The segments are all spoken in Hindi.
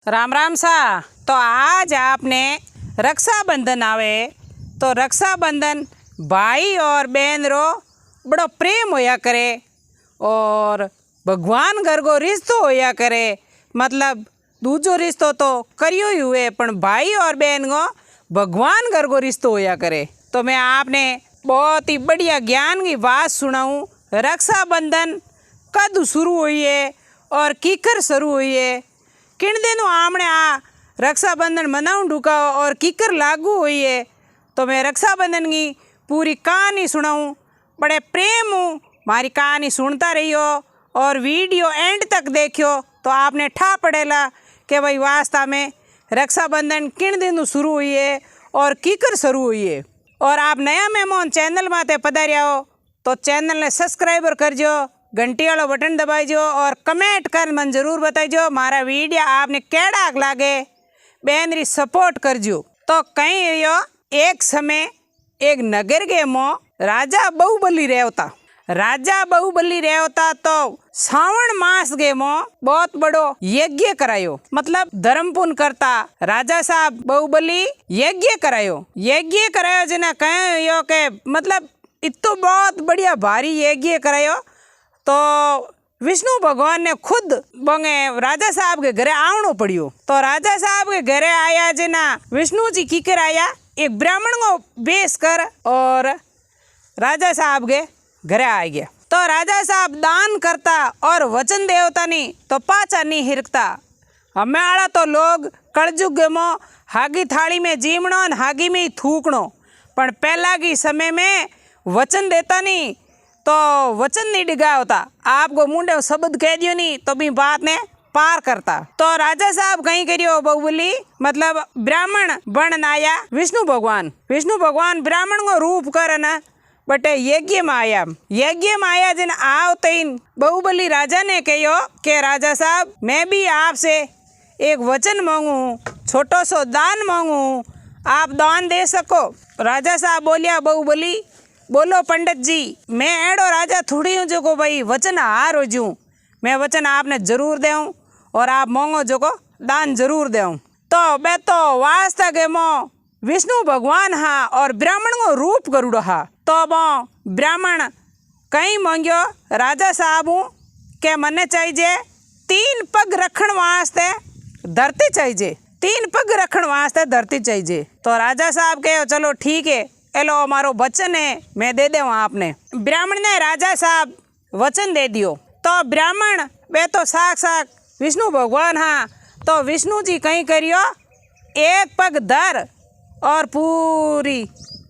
राम राम सा। तो आज आपने रक्षाबंधन आवे तो रक्षाबंधन भाई और बहन रो बड़ो प्रेम होया करे और भगवान घर को रिश्तो होया करे। मतलब दूजो रिश्तो तो करियो ही हुए पण भाई और बहन को भगवान घर को रिश्तो होया करे। तो मैं आपने बहुत ही बढ़िया ज्ञान की बात सुनाऊँ। रक्षाबंधन कद शुरू हुई है और कीकर शुरू हुई है, किन दिनों आमने आ रक्षाबंधन मनाऊं ढुका और कीकर लागू हुई है। तो मैं रक्षाबंधन की पूरी कहानी सुनाऊं। बड़े प्रेम हूँ, मारी कहानी सुनता रहियो और वीडियो एंड तक देखियो तो आपने ठा पड़ेला कि भाई वास्तव में रक्षाबंधन किन दिनों शुरू हुई है और कीकर शुरू हुई है। और आप नया मेहमान चैनल माते पधारिया हो तो चैनल ने सब्सक्राइबर करजो, घंटी वाला बटन दबाइजो और कमेंट कर मन जरूर बताइजो मारा वीडियो आपने केड़ा लागे, बहन री सपोर्ट करजो। तो कहीं यो एक समय एक नगर के मो राजा बाहुबली रहता। राजा बाहुबली रहता तो सावन मास के मो बहुत बड़ो यज्ञ करायो, मतलब धर्म पुण्य करता राजा साहब बाहुबली यज्ञ करायो जना कहे यो के मतलब इतो बहुत बढ़िया भारी यज्ञ करायो। तो विष्णु भगवान ने खुद बंगे राजा साहब के घरे आवनो पड़ियो। तो राजा साहब के घरे आया जना विष्णु जी की कर आया एक ब्राह्मण को बेस कर और राजा साहब के घरे आ गया। तो राजा साहब दान करता और वचन देवता नहीं तो पाचा नहीं हिरकता। हमें आड़ा तो लोग कलयुग में हागी थाली में जीवणो न हागी में ही थूकणो, पण पहला की समय में वचन देता नहीं तो वचन नहीं डिगा होता। आपको मुंडे शब्द कह दियो नहीं तो भी बात ने पार करता। तो राजा साहब कहीं करियो बाहुबली मतलब ब्राह्मण बन आया विष्णु भगवान ब्राह्मण को रूप कर न बटे यज्ञ में आया जिन आवते बाहुबली राजा ने कहो कि राजा साहब मैं भी आपसे एक वचन मांगू, छोटो सो दान मांगू, आप दान दे सको। राजा साहब बोलिया बाहुबली बोलो पंडित जी, मैं एड़ो राजा थोड़ी हूँ जो को भाई वचन हार हो जूँ, मैं वचन आपने जरूर देऊँ और आप मांगो जो को दान जरूर देऊँ। तो बे तो वास्ता के मो विष्णु भगवान हाँ और ब्राह्मण को रूप करूड़ो हा। तो वो ब्राह्मण कहीं मांगियो राजा साहब हूँ के मने चाहिए 3 पग रखण वास्ते धरती चाहिए, 3 पग रखण वास्ते धरती चाहिए। तो राजा साहब कहो चलो ठीक है, एलो हमारो वचन है मैं दे दूँ आपने। ब्राह्मण ने राजा साहब वचन दे दियो। तो ब्राह्मण वे तो साक्षात विष्णु भगवान हाँ। तो विष्णु जी कहीं करियो एक पग धर और पूरी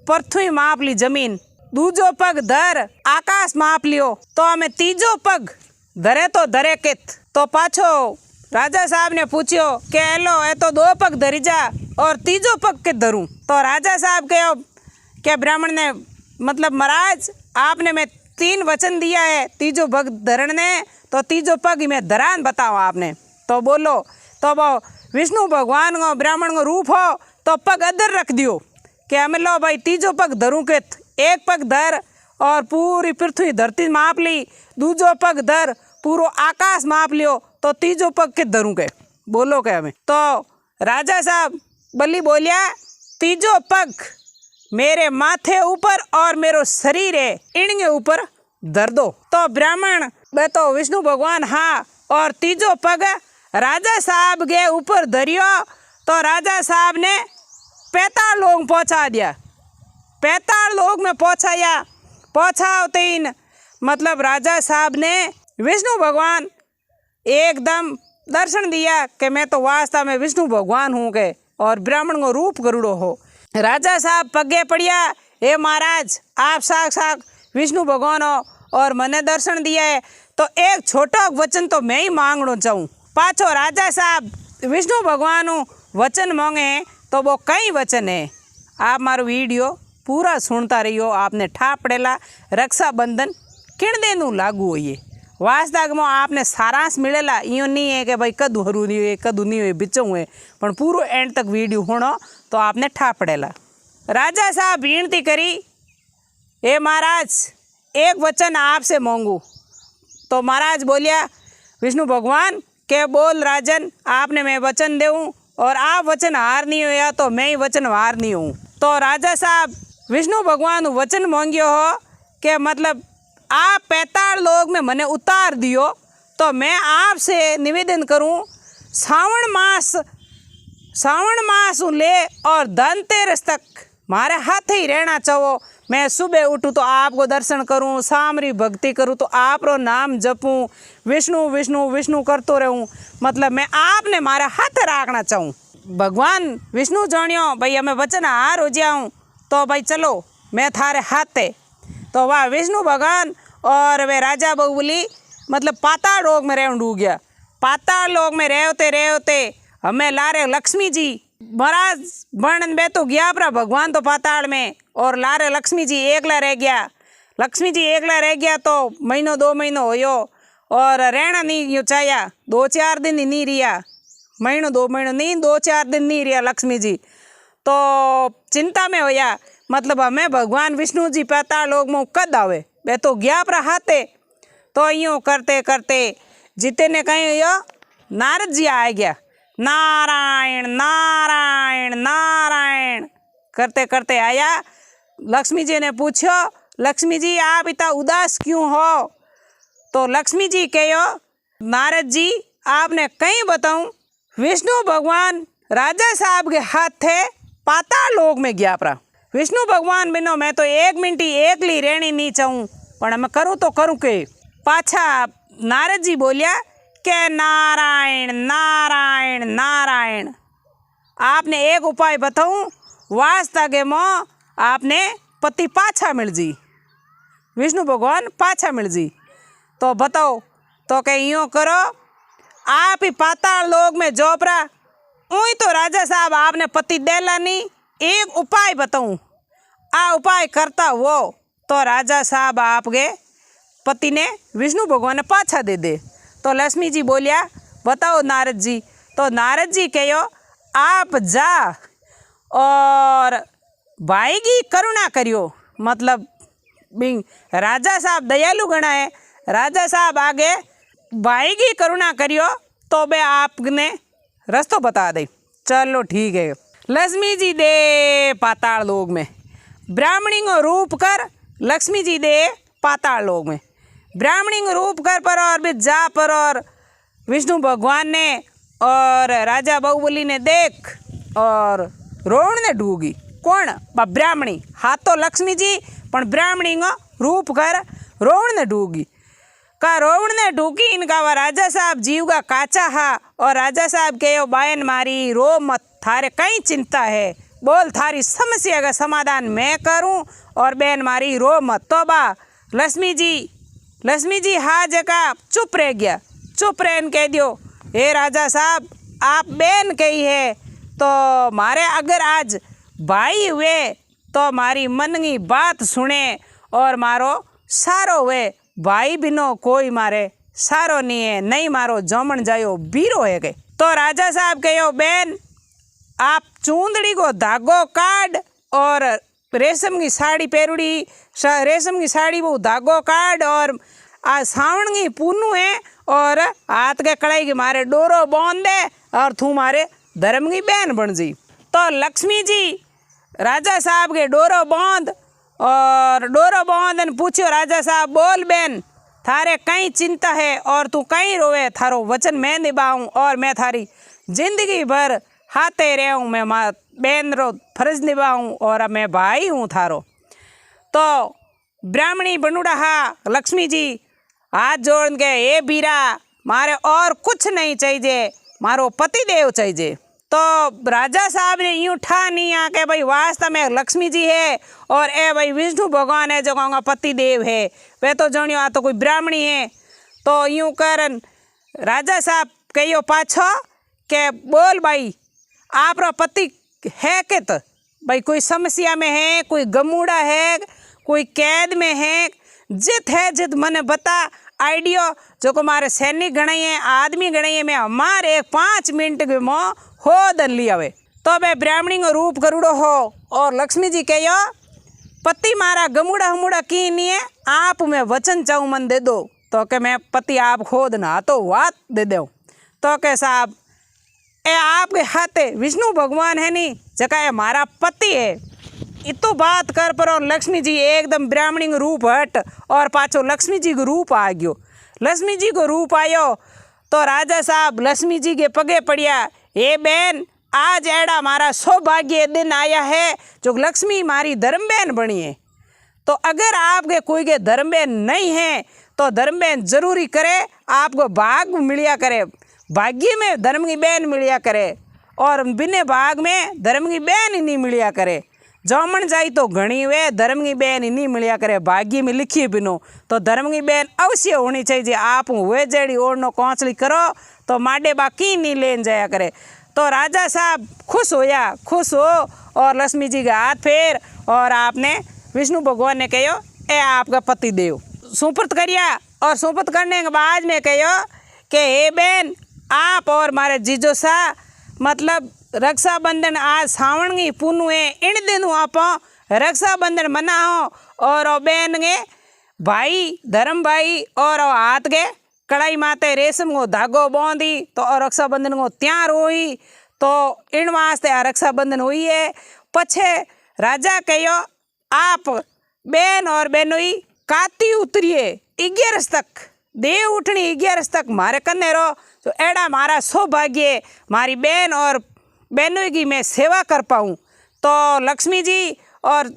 पृथ्वी माप ली जमीन, दूजो पग धर आकाश माप लियो। तो हमें तीजो पग धरे तो धरे कित। तो पाछो राजा साहब ने पूछियो कि एलो ए तो 2 पग धरी जा और तीजो पग कित धरूं। तो राजा साहब कहो क्या ब्राह्मण ने मतलब महाराज आपने मैं 3 वचन दिया है तीजो पग धरण ने, तो तीजो पग मैं धरान बताओ आपने। तो बोलो तो वो विष्णु भगवान को ब्राह्मण को रूप हो तो पग अदर रख दियो कि हमें लो भाई तीजो पग धरूं के एक पग धर और पूरी पृथ्वी धरती माप ली, दूजो पग धर पूरो आकाश माप लियो तो तीजो पग के धरूं के बोलो के हमें। तो राजा साहब बल्ली बोलिया तीजो पग मेरे माथे ऊपर और मेरो शरीर है इनके ऊपर धर दो। तो ब्राह्मण बे तो विष्णु भगवान हाँ और तीजो पग राजा साहब के ऊपर धरियो। तो राजा साहब ने 45 लोग पहुँचा दिया, 45 लोग में पहुँचाते मतलब राजा साहब ने विष्णु भगवान एकदम दर्शन दिया कि मैं तो वास्तव में विष्णु भगवान हूँ के और ब्राह्मण को रूप करूड़ो हो। राजा साहब पगे पड़िया, हे महाराज आप साक्षात विष्णु भगवान हो और मैंने दर्शन दिया है तो एक छोटा वचन तो मैं ही मांगना चाहूँ। पाछो राजा साहब विष्णु भगवान वचन मांगे तो वो कई वचन है। आप मारो वीडियो पूरा सुनता रहियो, आपने ठा पड़ेला रक्षाबंधन किन दिन लागू हुई वास्तव में आपने सारांश मिलेला। यो नहीं है कि भाई कदू हरू नहीं हुए कदू नहीं हुए बिचों हुए, पर पूरो एंड तक वीडियो होनो तो आपने ठा पड़ेला। राजा साहब विनती करी, हे महाराज एक वचन आपसे मांगू। तो महाराज बोलिया विष्णु भगवान के बोल राजन, आपने मैं वचन देऊँ और आप वचन हार नहीं होया तो मैं ही वचन हार नहीं हूँ। तो राजा साहब विष्णु भगवान वचन मांगियो हो कि मतलब आप 45 लोग में मने उतार दियो तो मैं आपसे निवेदन करूँ सावन मास ले और धनतेरस तक मारे हाथ ही रहना चाहो। मैं सुबह उठूँ तो आपको दर्शन करूँ, सामरी भक्ति करूँ तो आपरो नाम जपूँ, विष्णु विष्णु विष्णु करतो रहूँ, मतलब मैं आपने मारे हाथ राखना चाहूँ। भगवान विष्णु जानियो भाई हमें वचन हार हो जाऊँ तो भाई चलो मैं थारे हाथे। तो वह विष्णु भगवान और वे राजा बहुबली मतलब पाताल लोक में रहने डूब गया। पाताल लोक में रहते हमें लारे लक्ष्मी जी महाराज वर्णन में तो गया पर भगवान तो पाताल में और लारे लक्ष्मी जी एकला रह गया। लक्ष्मी जी एकला रह गया तो महीनों 2 महीनों होयो और रहना नहीं यो चाया, 2-4 दिन ही नहीं रिया, महीनों 2 महीनों नहीं 2-4 दिन नहीं रिया लक्ष्मी जी। तो चिंता में होया मतलब हमें भगवान विष्णु जी पाताल लोक में कद आवे, वे तो गया पर हाथे। तो यूँ करते करते जीते ने कहीं यो नारद जी आ गया, नारायण नारायण नारायण करते करते आया। लक्ष्मी जी ने पूछो, लक्ष्मी जी आप इतना उदास क्यों हो? तो लक्ष्मी जी कहो, नारद जी आपने कहीं बताऊं विष्णु भगवान राजा साहब के हाथ थे पाताल लोक में गया परा। विष्णु भगवान बिनो मैं तो 1 मिनट ही एकली रहनी नहीं चाहूँ पर मैं करूँ तो करूँ के। पाछा नारद जी बोलिया के नारायण नारायण नारायण, आपने एक उपाय बताऊं वास्ता के मों आपने पति पाछा मिल जी, विष्णु भगवान पाछा मिल जी। तो बताओ तो के यूँ करो आप ही पाताल लोक में जोपरा ऊँ तो राजा साहब आपने पति देला नहीं, एक उपाय बताऊं आ उपाय करता वो तो राजा साहब आपके पति ने विष्णु भगवान ने पाछा दे दे। तो लक्ष्मी जी बोलिया बताओ नारद जी। तो नारद जी कहो आप जा और भाई की करुणा करियो, मतलब राजा साहब दयालु गणा है, राजा साहब आगे भाई की करुणा करियो तो बे आपने रास्ता बता दे। चलो ठीक है। लक्ष्मी जी दे पाताल लोक में, ब्राह्मणी को रूप कर लक्ष्मी जी दे पाताल लोक में, ब्राह्मणी को रूप कर पर और भी जा पर और विष्णु भगवान ने और राजा बहुबली ने देख और रोण ने ढूंगी। कौन? ब्राह्मणी, हाथ तो लक्ष्मी जी पर ब्राह्मणी को रूप कर रोण ने ढूंगी का रोवण ने ढूकी इनका वा राजा साहब जीव का काचा हा और राजा साहब कहो बायन मारी रो मत, थारे कई चिंता है, बोल थारी समस्या का समाधान मैं करूं और बहन मारी रो मत। तो बा लक्ष्मी जी हाँ जगह चुप रह गया, चुप रहन कह दियो हे राजा साहब आप बहन कही है तो मारे अगर आज भाई हुए तो मारी मन की बात सुने और मारो सारो हुए, भाई बिनो कोई मारे सारो नहीं है, नहीं मारो जमन जायो बीरो है गए। तो राजा साहब कहो बहन आप चूंदड़ी को धागो काट और रेशम की साड़ी पेरुड़ी, रेशम की साड़ी वो धागो काट और आ सावण की पूनू है और हाथ के कड़ाई के मारे डोरो बांध दे और तू मारे धर्म की बहन बन जी। तो लक्ष्मी जी राजा साहब के डोरो बांध और डोरो बांध ने पूछो राजा साहब बोल बहन थारे कई चिंता है और तू कहीं रोवे, थारो वचन मैं निभाऊं और मैं थारी जिंदगी भर हाथे रहूं, मैं बहन रो फर्ज निभाऊं और मैं भाई हूँ थारो। तो ब्राह्मणी बनुड़ा हा लक्ष्मी जी हाथ जोड़ के ए बीरा मारे और कुछ नहीं चाहिए, मारो पति देव चाहिए। तो राजा साहब ने यूँ ठा नहीं आ के भाई वास्तव में लक्ष्मी जी है और ए भाई विष्णु भगवान है जो कहूँगा पति देव है, वे तो जानियो आ तो कोई ब्राह्मणी है। तो यूँ करन राजा साहब कहियो पाछो के बोल भाई आप रो पति है के तो भाई कोई समस्या में है, कोई गमूड़ा है, कोई कैद में है, जित है जित मने बता आइडियो जो को मारे सैनिक गणाई है आदमी गणाई है मैं हमारे 5 मिनट के मो हो दन लिया वे। तो मैं ब्राह्मणी को रूप करूड़ो हो और लक्ष्मी जी कहो पति मारा गमूड़ा हमूड़ा की नहीं है, आप मैं वचन चाहूँ मन दे दो तो के मैं पति आप खोद ना तो बात दे दो। तो के साहब ए आपके हाथे विष्णु भगवान है नी जका ये मारा पति है इतो बात कर पर और लक्ष्मी जी एकदम ब्राह्मणी को रूप हट और पाछो लक्ष्मी जी को रूप आ गयो। लक्ष्मी जी को रूप आयो तो राजा साहब लक्ष्मी जी के पगे पड़िया, हे बहन आज एड़ा मारा सौभाग्य दिन आया है जो लक्ष्मी मारी धर्म बहन बनी है। तो अगर आपके कोई के धर्म बहन नहीं है तो धर्म बहन जरूरी करे, आपको भाग मिलिया करे, भाग्य में धर्म की बहन मिलिया करे और बिना भाग में धर्म की बहन ही नहीं मिलिया करे। जमण जाई तो घनी वे धर्म की बहन ही नहीं मिलिया करे, भाग्य में लिखी बिनो तो धर्म की बहन अवश्य होनी चाहिए। आप हुए जेड़ी ओढ़नो कौंचली करो तो माडे बाकी नहीं लेन जाया करे। तो राजा साहब खुश हो और लक्ष्मी जी का हाथ फेर और आपने विष्णु भगवान ने कहो ए आपका पति देव सुपुर्द करिया और सुपुर्द करने के बाद में कहो कि हे बहन आप और मारे जीजो सा मतलब रक्षाबंधन आज सावण की पूनू है, इन दिनों आप रक्षाबंधन मनाओ और बहन के भाई धर्म भाई और हाथ के कड़ाई माते रेशम को धागो बांधी तो रक्षाबंधन को त्यार हुई तो इन वास्ते आ रक्षाबंधन हुई है। पछे राजा कहो आप बहन और बहनोई काती उतरिए 11 तक देव उठनी 11 तक मारे कन्ने रो तो एड़ा मारा सौभाग्य मारी बहन और बहनोई की मैं सेवा कर पाऊँ। तो लक्ष्मी जी और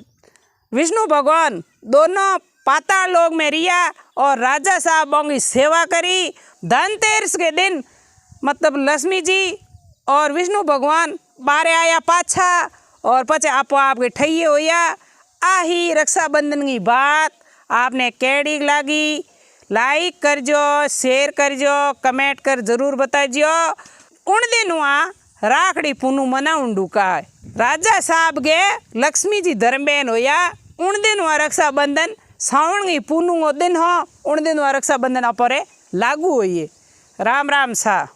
विष्णु भगवान दोनों पाताल लोक में रिया और राजा साहबों की सेवा करी। धनतेरस के दिन मतलब लक्ष्मी जी और विष्णु भगवान बारे आया पाछा और पचे आपो आपके ठइये होया। आही रक्षाबंधन की बात आपने कैडी लागी, लाइक करजो, शेयर करजो, कमेंट कर जरूर बताइयो। उन दिन वहाँ राखड़ी पूनू मनाउंडू का राजा साहब के लक्ष्मी जी धर्म बहन होया। उन दिन वहाँ रक्षाबंधन सावण की पूनू दिन हो, उन दिन वहाँ रक्षाबंधन अपरे लागू होइए। राम राम सा।